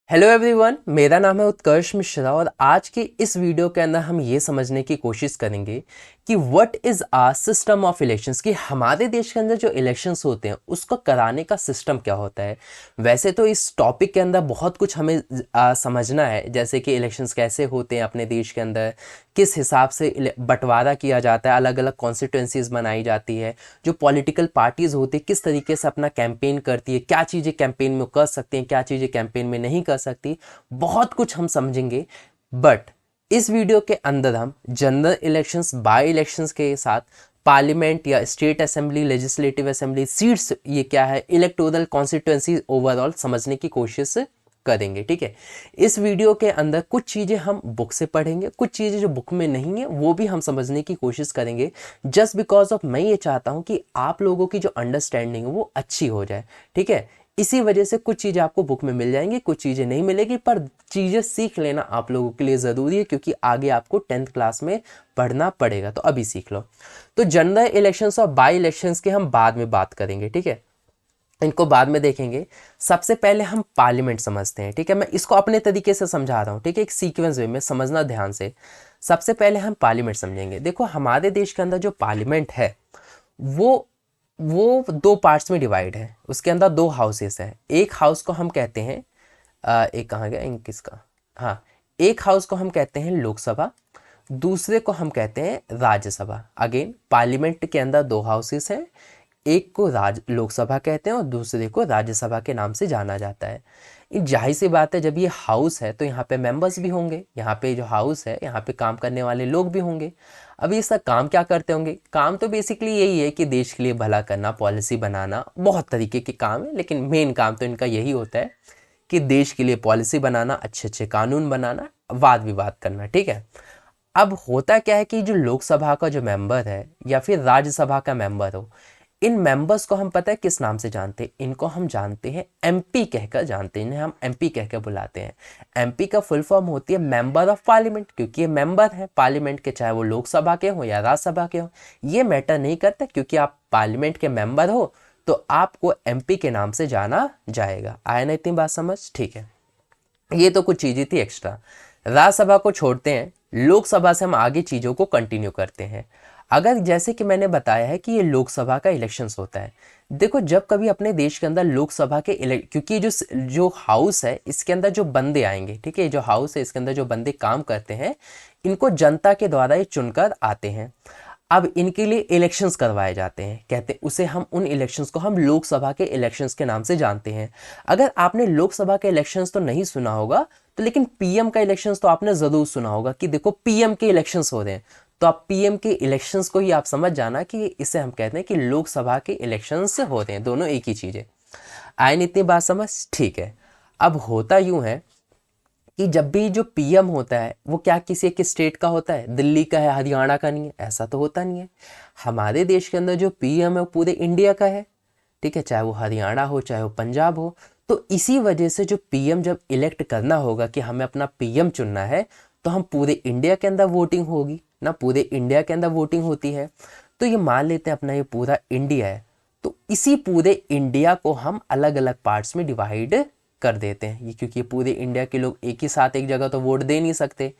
Hello everyone, मेरा नाम है उत्कर्ष मिश्रा और आज के इस वीडियो के अंदर हम ये समझने की कोशिश करेंगे कि what is a system of elections, कि हमारे देश के अंदर जो इलेक्शंस होते हैं उसको कराने का सिस्टम क्या होता है। वैसे तो इस टॉपिक के अंदर बहुत कुछ हमें समझना है, जैसे कि इलेक्शंस कैसे होते हैं अपने देश के अंदर, किस हिसाब से बंटवारा किया जाता है, अलग अलग कॉन्स्टिट्यूंसीज बनाई जाती है, जो पॉलिटिकल पार्टीज़ होती है किस तरीके से अपना कैंपेन करती है, क्या चीज़ें कैंपेन में कर सकती हैं, क्या चीज़ें कैंपेन में नहीं कर सकती। बहुत कुछ हम समझेंगे। बट इस वीडियो के अंदर हम जनरल इलेक्शंस, बाई इलेक्शंस के साथ पार्लियामेंट या state assembly, legislative assembly seats, ये क्या है, इलेक्टोरल कॉन्स्टिट्यूंसी ओवरऑल समझने की कोशिश करेंगे। ठीक है, इस वीडियो के अंदर कुछ चीज़ें हम बुक से पढ़ेंगे, कुछ चीज़ें जो बुक में नहीं है वो भी हम समझने की कोशिश करेंगे। जस्ट बिकॉज ऑफ मैं ये चाहता हूँ कि आप लोगों की जो अंडरस्टैंडिंग है वो अच्छी हो जाए। ठीक है, इसी वजह से कुछ चीज़ें आपको बुक में मिल जाएंगी, कुछ चीज़ें नहीं मिलेगी, पर चीज़ें सीख लेना आप लोगों के लिए ज़रूरी है क्योंकि आगे आपको 10th क्लास में पढ़ना पड़ेगा, तो अभी सीख लो। तो जनरल इलेक्शंस और बाई इलेक्शंस की हम बाद में बात करेंगे। ठीक है, इनको बाद में देखेंगे। सबसे पहले हम पार्लियामेंट समझते हैं। ठीक है, मैं इसको अपने तरीके से समझा रहा हूँ। ठीक है, एक सीक्वेंस वे में समझना ध्यान से। सबसे पहले हम पार्लियामेंट समझेंगे। देखो, हमारे देश के अंदर जो पार्लियामेंट है वो वो दो पार्ट्स में डिवाइड है। उसके अंदर दो हाउसेस हैं। एक हाउस को हम कहते हैं एक कहाँ गया इन किसका, हाँ, एक हाउस को हम कहते हैं लोकसभा, दूसरे को हम कहते हैं राज्यसभा। अगेन, पार्लियामेंट के अंदर दो हाउसेस हैं, एक को लोकसभा कहते हैं और दूसरे को राज्यसभा के नाम से जाना जाता है। जाहिर सी बात है, जब ये हाउस है तो यहाँ पे मेंबर्स भी होंगे, यहाँ पे जो हाउस है यहाँ पे काम करने वाले लोग भी होंगे। अब ये सब काम क्या करते होंगे? काम तो बेसिकली यही है कि देश के लिए भला करना, पॉलिसी बनाना, बहुत तरीके के काम है, लेकिन मेन काम तो इनका यही होता है कि देश के लिए पॉलिसी बनाना, अच्छे अच्छे कानून बनाना, वाद विवाद करना। ठीक है, अब होता क्या है कि जो लोकसभा का जो मेंबर है या फिर राज्यसभा का मेंबर हो, इन मेंबर्स को हम पता है किस नाम से जानते हैं? इनको हम जानते हैं एमपी कहकर जानते हैं, इन्हें हम एमपी कहकर बुलाते हैं। एमपी का फुल फॉर्म होती है मेंबर ऑफ पार्लियामेंट, क्योंकि ये मेंबर है पार्लियामेंट के, चाहे वो लोकसभा के हो या राज्यसभा के हो, ये मैटर नहीं करता, क्योंकि आप पार्लियामेंट के मेंबर हो तो आपको एमपी के नाम से जाना जाएगा। आया ना इतनी बात समझ? ठीक है, ये तो कुछ चीज़ें थी एक्स्ट्रा। राज्यसभा को छोड़ते हैं, लोकसभा से हम आगे चीज़ों को कंटिन्यू करते हैं। अगर जैसे कि मैंने बताया है कि ये लोकसभा का इलेक्शंस होता है। देखो, जब कभी अपने देश के अंदर लोकसभा के क्योंकि जो जो हाउस है इसके अंदर जो बंदे आएंगे, ठीक है, जो हाउस है इसके अंदर जो बंदे काम करते हैं, इनको जनता के द्वारा ये चुनकर आते हैं। अब इनके लिए इलेक्शंस करवाए जाते हैं, कहते उसे हम उन इलेक्शंस को हम लोकसभा के इलेक्शंस के नाम से जानते हैं। अगर आपने लोकसभा के इलेक्शंस तो नहीं सुना होगा, तो लेकिन पीएम का इलेक्शंस तो आपने जरूर सुना होगा कि देखो पीएम के इलेक्शंस हो रहे हैं, तो आप पीएम के इलेक्शंस को ही आप समझ जाना कि इसे हम कहते हैं कि लोकसभा के इलेक्शंस हो रहे हैं। दोनों एक ही चीज़ है। आए नहीं इतनी बात समझ? ठीक है, अब होता यूं है कि जब भी जो पीएम होता है वो क्या किसी एक स्टेट का होता है? दिल्ली का है, हरियाणा का नहीं है, ऐसा तो होता नहीं है। हमारे देश के अंदर जो पीएम है वो पूरे इंडिया का है। ठीक है, चाहे वो हरियाणा हो चाहे वो पंजाब हो। तो इसी वजह से जो पीएम जब इलेक्ट करना होगा कि हमें अपना पीएम चुनना है, तो हम पूरे इंडिया के अंदर वोटिंग होगी ना, पूरे इंडिया के अंदर वोटिंग होती है। तो ये मान लेते हैं अपना ये पूरा इंडिया है, तो इसी पूरे इंडिया को हम अलग अलग पार्ट्स में डिवाइड कर देते हैं। ये क्योंकि पूरे इंडिया के लोग एक ही साथ एक जगह तो वोट दे नहीं सकते,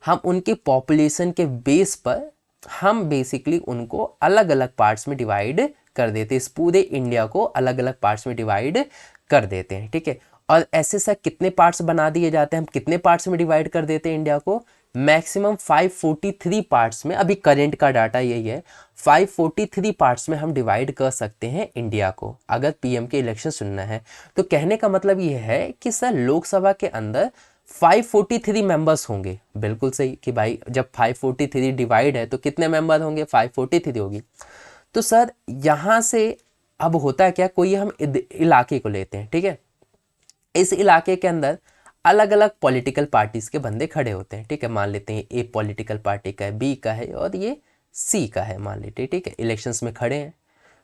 हम उनके पॉपुलेशन के बेस पर हम बेसिकली उनको अलग अलग पार्ट्स में डिवाइड कर देते हैं। इस पूरे इंडिया को अलग अलग पार्ट्स में डिवाइड कर देते हैं। ठीक है, और ऐसे सर कितने पार्ट्स बना दिए जाते हैं, हम कितने पार्ट्स में डिवाइड कर देते हैं इंडिया को? मैक्सिमम 543 पार्ट्स में, अभी करंट का डाटा यही है, 543 पार्ट्स में हम डिवाइड कर सकते हैं इंडिया को, अगर पीएम के इलेक्शन सुनना है। तो कहने का मतलब ये है कि सर लोकसभा के अंदर 543 मेंबर्स होंगे। बिल्कुल सही कि भाई जब 543 डिवाइड है तो कितने मेंबर होंगे? 543 होगी। तो सर यहाँ से अब होता है क्या, कोई हम इलाके को लेते हैं। ठीक है, इस इलाके के अंदर अलग अलग पॉलिटिकल पार्टीज के बंदे खड़े होते हैं। ठीक है, मान लेते हैं ए पॉलिटिकल पार्टी का है, बी का है और ये सी का है, मान लेते हैं। ठीक है, इलेक्शंस में खड़े हैं,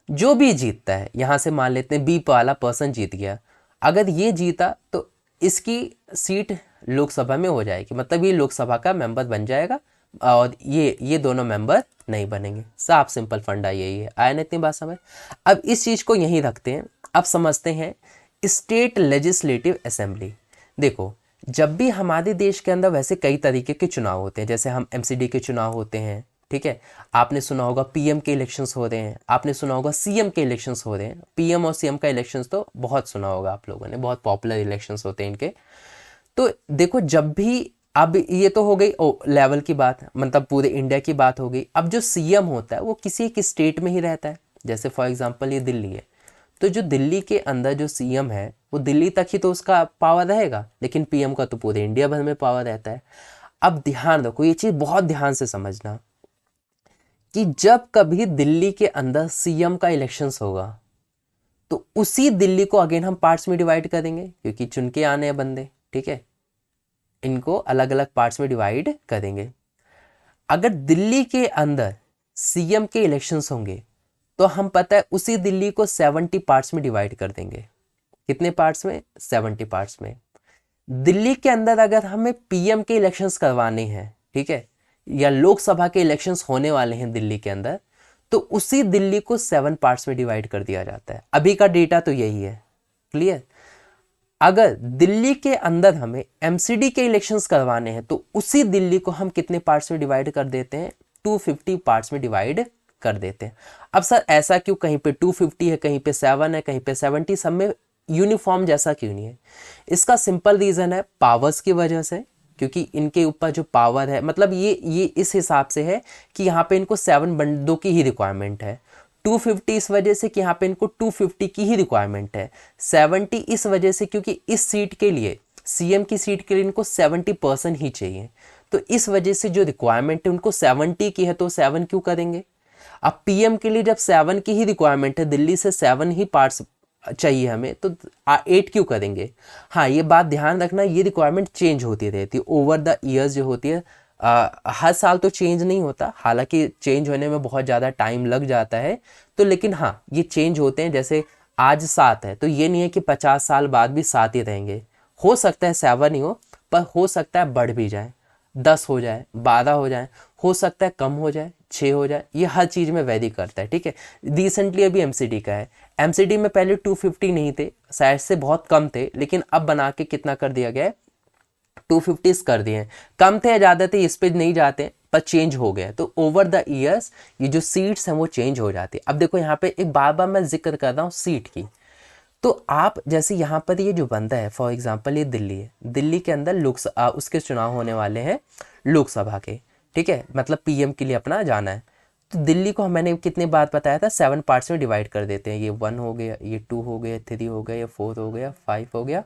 जो भी जीतता है, यहाँ से मान लेते हैं बी वाला पर्सन जीत गया, अगर ये जीता तो इसकी सीट लोकसभा में हो जाएगी, मतलब ये लोकसभा का मेंबर बन जाएगा और ये दोनों मेंबर नहीं बनेंगे। साफ सिंपल फंडा यही है। आया ना इतनी बात समझ? अब इस चीज़ को यहीं रखते हैं, अब समझते हैं स्टेट लेजिस्लेटिव असेंबली। देखो, जब भी हमारे देश के अंदर वैसे कई तरीके के चुनाव होते हैं, जैसे हम एमसीडी के चुनाव होते हैं, ठीक है, आपने सुना होगा पीएम के इलेक्शंस हो रहे हैं, आपने सुना होगा सीएम के इलेक्शंस हो रहे हैं। पीएम और सीएम का इलेक्शंस तो बहुत सुना होगा आप लोगों ने, बहुत पॉपुलर इलेक्शंस होते हैं इनके। तो देखो, जब भी, अब ये तो हो गई लेवल की बात, मतलब पूरे इंडिया की बात हो गई। अब जो सीएम होता है वो किसी एक स्टेट में ही रहता है, जैसे फॉर एग्जांपल ये दिल्ली है, तो जो दिल्ली के अंदर जो सीएम है वो दिल्ली तक ही तो उसका पावर रहेगा, लेकिन पीएम का तो पूरे इंडिया भर में पावर रहता है। अब ध्यान रखो, ये चीज़ बहुत ध्यान से समझना कि जब कभी दिल्ली के अंदर सीएम का इलेक्शंस होगा तो उसी दिल्ली को अगेन हम पार्ट्स में डिवाइड करेंगे, क्योंकि चुन के आने हैं बंदे, ठीक है, इनको अलग अलग पार्ट्स में डिवाइड करेंगे। अगर दिल्ली के अंदर सीएम के इलेक्शंस होंगे तो हम पता है उसी दिल्ली को 70 पार्ट्स में डिवाइड कर देंगे। कितने पार्ट्स में? 70 पार्ट्स में। दिल्ली के अंदर अगर हमें पीएम के इलेक्शंस करवाने हैं, ठीक है, या लोकसभा के इलेक्शंस होने वाले हैं दिल्ली के अंदर, तो उसी दिल्ली को 7 पार्ट्स में डिवाइड कर दिया जाता है। अभी का डेटा तो यही है, क्लियर। अगर दिल्ली के अंदर हमें एमसीडी के इलेक्शंस करवाने हैं तो उसी दिल्ली को हम कितने पार्ट्स में डिवाइड कर देते हैं? 250 पार्ट्स में डिवाइड कर देते हैं। अब सर ऐसा क्यों, कहीं पे 250 है, कहीं पे 7 है, कहीं पे 70, सब में यूनिफॉर्म जैसा क्यों नहीं है? इसका सिंपल रीज़न है पावर्स की वजह से, क्योंकि इनके ऊपर जो पावर है, मतलब ये इस हिसाब से है कि यहाँ पे इनको 7 बंदों की ही रिक्वायरमेंट है। 250 इस वजह से कि यहाँ पे इनको 250 की ही रिक्वायरमेंट है। 70 इस वजह से क्योंकि इस सीट के लिए, सीएम की सीट के लिए इनको 70% ही चाहिए। तो इस वजह से जो रिक्वायरमेंट है उनको 70 की है, तो 7 क्यों करेंगे? अब पीएम के लिए जब 7 की ही रिक्वायरमेंट है, दिल्ली से 7 ही पार्ट्स चाहिए हमें, तो 8 क्यों करेंगे? हाँ, ये बात ध्यान रखना, ये रिक्वायरमेंट चेंज होती रहती है ओवर द ईयर्स जो होती है। हर साल तो चेंज नहीं होता, हालांकि चेंज होने में बहुत ज़्यादा टाइम लग जाता है, तो लेकिन हाँ ये चेंज होते हैं। जैसे आज 7 है तो ये नहीं है कि 50 साल बाद भी 7 ही रहेंगे, हो सकता है 7 ही हो, पर हो सकता है बढ़ भी जाए, 10 हो जाए, 12 हो जाए, हो सकता है कम हो जाए, 6 हो जाए, ये हर चीज़ में वेरी करता है, ठीक है। रिसेंटली अभी एमसीडी का है, एमसीडी में पहले 250 नहीं थे, शायद से बहुत कम थे, लेकिन अब बना के कितना कर दिया गया है? 250 कर दिए हैं। कम थे या ज़्यादा थे इस पे नहीं जाते, पर चेंज हो गए। तो ओवर द ईयर्स ये जो सीट्स हैं वो चेंज हो जाती है। अब देखो यहाँ पे एक बार बार मैं जिक्र कर रहा हूँ सीट की, तो आप जैसे यहाँ पर ये जो बंदा है, फॉर एग्जांपल ये दिल्ली है, दिल्ली के अंदर लोकसभा उसके चुनाव होने वाले हैं लोकसभा के, ठीक है, मतलब पीएम के लिए अपना जाना है। तो दिल्ली को मैंने कितने बार बताया था, 7 पार्ट्स में डिवाइड कर देते हैं। ये 1 हो गया, ये 2 हो गया, 3 हो गया, ये 4 हो गया, 5 हो गया,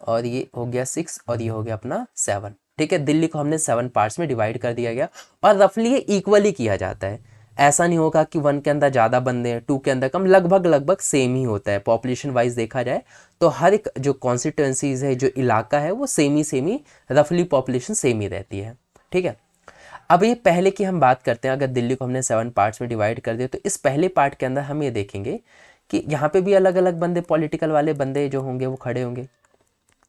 और ये हो गया 6, और ये हो गया अपना 7, ठीक है। दिल्ली को हमने 7 पार्ट्स में डिवाइड कर दिया गया, और रफली ये इक्वली किया जाता है। ऐसा नहीं होगा कि 1 के अंदर ज़्यादा बंदे हैं, 2 के अंदर कम, लगभग लगभग सेम ही होता है। पॉपुलेशन वाइज देखा जाए तो हर एक जो कॉन्स्टिट्यूंसीज है, जो इलाका है, वो सेम ही रफली पॉपुलेशन सेम ही रहती है, ठीक है। अब ये पहले की हम बात करते हैं, अगर दिल्ली को हमने 7 पार्ट्स में डिवाइड कर दिया तो इस पहले पार्ट के अंदर हम ये देखेंगे कि यहाँ पे भी अलग अलग बंदे, पॉलिटिकल वाले बंदे जो होंगे वो खड़े होंगे,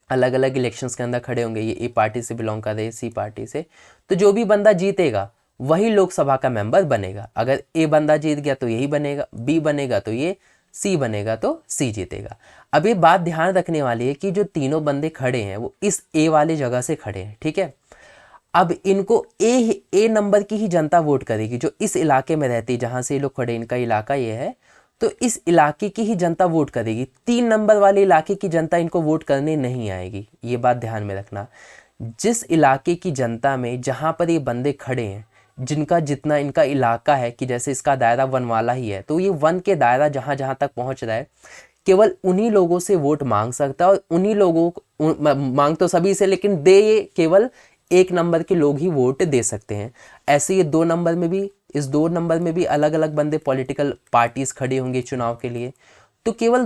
अलग अलग इलेक्शंस के अंदर खड़े होंगे। ये ए पार्टी से बिलोंग कर रहे हैं, सी पार्टी से, तो जो भी बंदा जीतेगा वही लोकसभा का मेंबर बनेगा। अगर ए बंदा जीत गया तो यही बनेगा, बी बनेगा तो ये, सी बनेगा तो सी जीतेगा। अब ये बात ध्यान रखने वाली है कि जो तीनों बंदे खड़े हैं वो इस ए वाले जगह से खड़े हैं, ठीक है। अब इनको ए नंबर की ही जनता वोट करेगी, जो इस इलाके में रहती है, जहाँ से ये लोग खड़े, इनका इलाका ये है, तो इस इलाके की ही जनता वोट करेगी। 3 नंबर वाले इलाके की जनता इनको वोट करने नहीं आएगी, ये बात ध्यान में रखना। जिस इलाके की जनता में जहाँ पर ये बंदे खड़े हैं, जिनका जितना इनका इलाका है, कि जैसे इसका दायरा 1 वाला ही है, तो ये 1 के दायरा जहाँ जहाँ तक पहुँच रहा है, केवल उन्हीं लोगों से वोट मांग सकता है, और उन्हीं लोगों को मांग तो सभी से, लेकिन दे ये केवल 1 नंबर के लोग ही वोट दे सकते हैं। ऐसे ये 2 नंबर में भी, इस 2 नंबर में भी अलग अलग बंदे, पॉलिटिकल पार्टीज खड़े होंगे चुनाव के लिए, तो केवल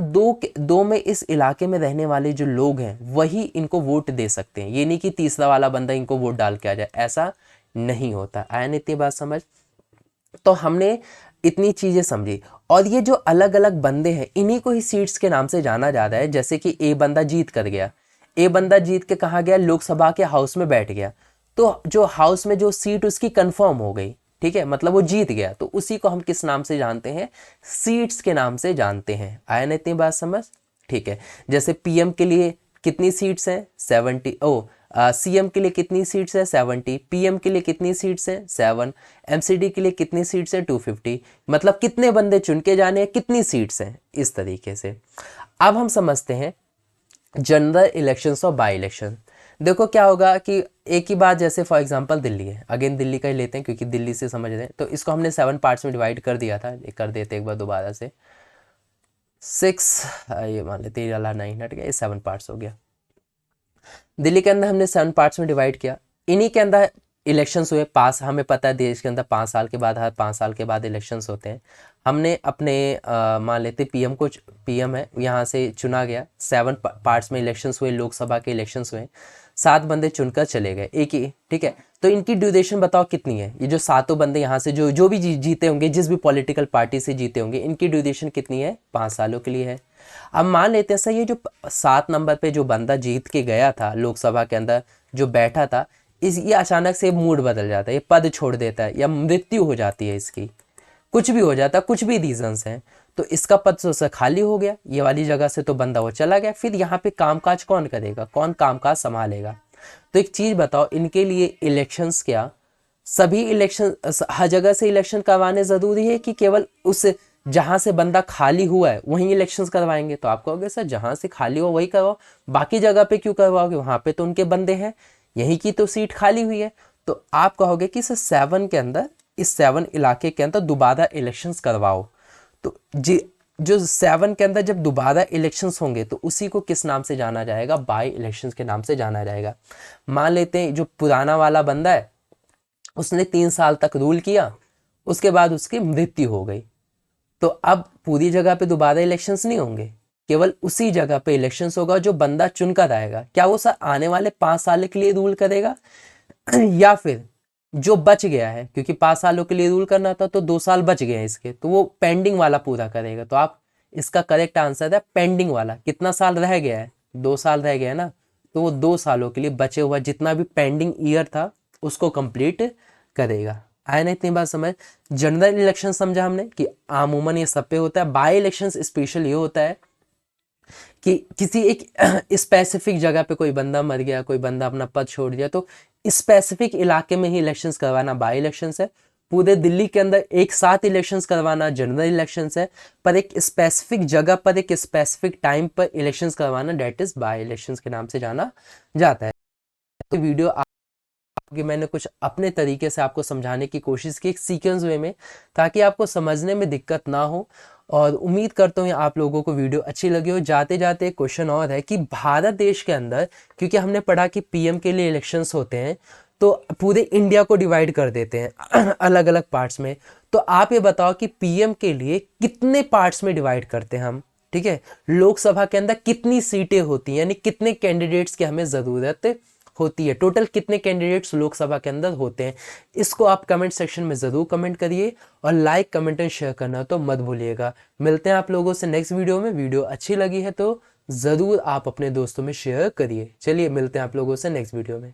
दो में इस इलाके में रहने वाले जो लोग हैं वही इनको वोट दे सकते हैं। ये नहीं कि तीसरा वाला बंदा इनको वोट डाल के आ जाए, ऐसा नहीं होता। आया ना इतनी बात समझ? तो हमने इतनी चीज़ें समझी, और ये जो अलग अलग बंदे हैं इन्हीं को ही सीट्स के नाम से जाना जाता है। जैसे कि ए बंदा जीत कर गया, ए बंदा जीत के कहाँ गया? लोकसभा के हाउस में बैठ गया, तो जो हाउस में जो सीट उसकी कंफर्म हो गई, ठीक है, मतलब वो जीत गया, तो उसी को हम किस नाम से जानते हैं? सीट्स के नाम से जानते हैं। आया ना इतनी बात समझ? ठीक है। जैसे पीएम के लिए कितनी सीट्स हैं 70, सीएम के लिए कितनी सीट्स है 70, पीएम के लिए कितनी सीट्स हैं 7, एमसीडी के लिए कितनी सीट्स हैं 250, मतलब कितने बंदे चुन के जाने हैं, कितनी सीट्स हैं, इस तरीके से। अब हम समझते हैं जनरल इलेक्शंस और बाई इलेक्शन। देखो क्या होगा कि एक ही बात, जैसे फॉर एग्जांपल दिल्ली है, अगेन दिल्ली का ही लेते हैं क्योंकि दिल्ली से समझ रहे हैं, तो इसको हमने 7 पार्ट्स में डिवाइड कर दिया था, कर देते एक बार दोबारा से 6, ये मान लेते हैं 9 हट गया, ये 7 पार्ट्स हो गया। दिल्ली के अंदर हमने 7 पार्ट्स में डिवाइड किया, इन्हीं के अंदर इलेक्शंस हुए पास, हमें पता है देश के अंदर 5 साल के बाद, हर 5 साल के बाद इलेक्शंस होते हैं। हमने अपने मान लेते पीएम को, पीएम है यहाँ से चुना गया, 7 पार्ट्स में इलेक्शंस हुए, लोकसभा के इलेक्शंस हुए, 7 बंदे चुनकर चले गए एक ही, ठीक है। तो इनकी ड्यूरेशन बताओ कितनी है, ये जो 7 बंदे यहाँ से जो भी जीते होंगे, जिस भी पॉलिटिकल पार्टी से जीते होंगे, इनकी ड्यूरेशन कितनी है, 5 सालों के लिए है। अब मान लेते हैं सर ये जो 7 नंबर पे जो बंदा जीत के गया था लोकसभा के अंदर, जो बैठा था, ये अचानक से मूड बदल जाता है, ये पद छोड़ देता है या मृत्यु हो जाती है इसकी, कुछ भी हो जाता है, कुछ भी रीजंस हैं, तो इसका पद तो खाली हो गया, ये वाली जगह से तो बंदा वो चला गया, फिर यहाँ पे कामकाज कौन करेगा, कौन कामकाज संभालेगा। तो एक चीज बताओ, इनके लिए इलेक्शंस क्या सभी इलेक्शन, हर जगह से इलेक्शन करवाने जरूरी है कि केवल उस जहां से बंदा खाली हुआ है वहीं इलेक्शंस करवाएंगे? तो आप कहोगे सर जहां से खाली हो वही करवाओ, बाकी जगह पे क्यों करवाओगे, वहां पे तो उनके बंदे हैं, यहीं की तो सीट खाली हुई है। तो आप कहोगे कि सर 7 के अंदर, इस 7 इलाके के अंदर दोबारा इलेक्शंस करवाओ। तो जो 7 के अंदर जब दोबारा इलेक्शंस होंगे तो उसी को किस नाम से जाना जाएगा, बाई इलेक्शंस के नाम से जाना जाएगा। मान लेते हैं जो पुराना वाला बंदा है उसने 3 साल तक रूल किया, उसके बाद उसकी मृत्यु हो गई, तो अब पूरी जगह पे दोबारा इलेक्शंस नहीं होंगे, केवल उसी जगह पे इलेक्शंस होगा जो बंदा चुनकर आएगा। क्या वो सर आने वाले 5 साल के लिए रूल करेगा या फिर जो बच गया है, क्योंकि 5 सालों के लिए रूल करना था तो 2 साल बच गए हैं इसके, तो वो पेंडिंग वाला पूरा करेगा। तो आप इसका करेक्ट आंसर है पेंडिंग वाला। कितना साल रह गया है, 2 साल रह गया है ना, तो वो 2 सालों के लिए बचे हुआ जितना भी पेंडिंग ईयर था उसको कंप्लीट करेगा। आया ना इतनी बात समझ। जनरल इलेक्शन समझा हमने कि आमूमन ये सब पे होता है। बाई इलेक्शन स्पेशल ये होता है कि किसी एक स्पेसिफिक जगह पे कोई बंदा मर गया, कोई बंदा अपना पद छोड़ दिया, तो स्पेसिफिक इलाके में ही इलेक्शंस करवाना बाई इलेक्शंस है। पूरे दिल्ली के अंदर एक साथ इलेक्शंस करवाना जनरल इलेक्शंस है, पर एक स्पेसिफिक जगह पर एक स्पेसिफिक टाइम पर इलेक्शंस करवाना डेट इज बाई इलेक्शंस के नाम से जाना जाता है। तो वीडियो कि मैंने कुछ अपने तरीके से आपको समझाने की कोशिश की एक सीक्वेंस वे में, ताकि आपको समझने में दिक्कत ना हो। और उम्मीद करता हूँ आप लोगों को वीडियो अच्छी लगी हो। जाते जाते एक क्वेश्चन और है कि भारत देश के अंदर, क्योंकि हमने पढ़ा कि पीएम के लिए इलेक्शंस होते हैं तो पूरे इंडिया को डिवाइड कर देते हैं अलग अलग पार्ट्स में, तो आप ये बताओ कि पीएम के लिए कितने पार्ट्स में डिवाइड करते हैं हम, ठीक है। लोकसभा के अंदर कितनी सीटें होती हैं, यानी कितने कैंडिडेट्स की हमें ज़रूरत होती है, टोटल कितने कैंडिडेट्स लोकसभा के अंदर होते हैं। इसको आप कमेंट सेक्शन में ज़रूर कमेंट करिए और लाइक कमेंट एंड शेयर करना तो मत भूलिएगा। मिलते हैं आप लोगों से नेक्स्ट वीडियो में। वीडियो अच्छी लगी है तो ज़रूर आप अपने दोस्तों में शेयर करिए। चलिए मिलते हैं आप लोगों से नेक्स्ट वीडियो में।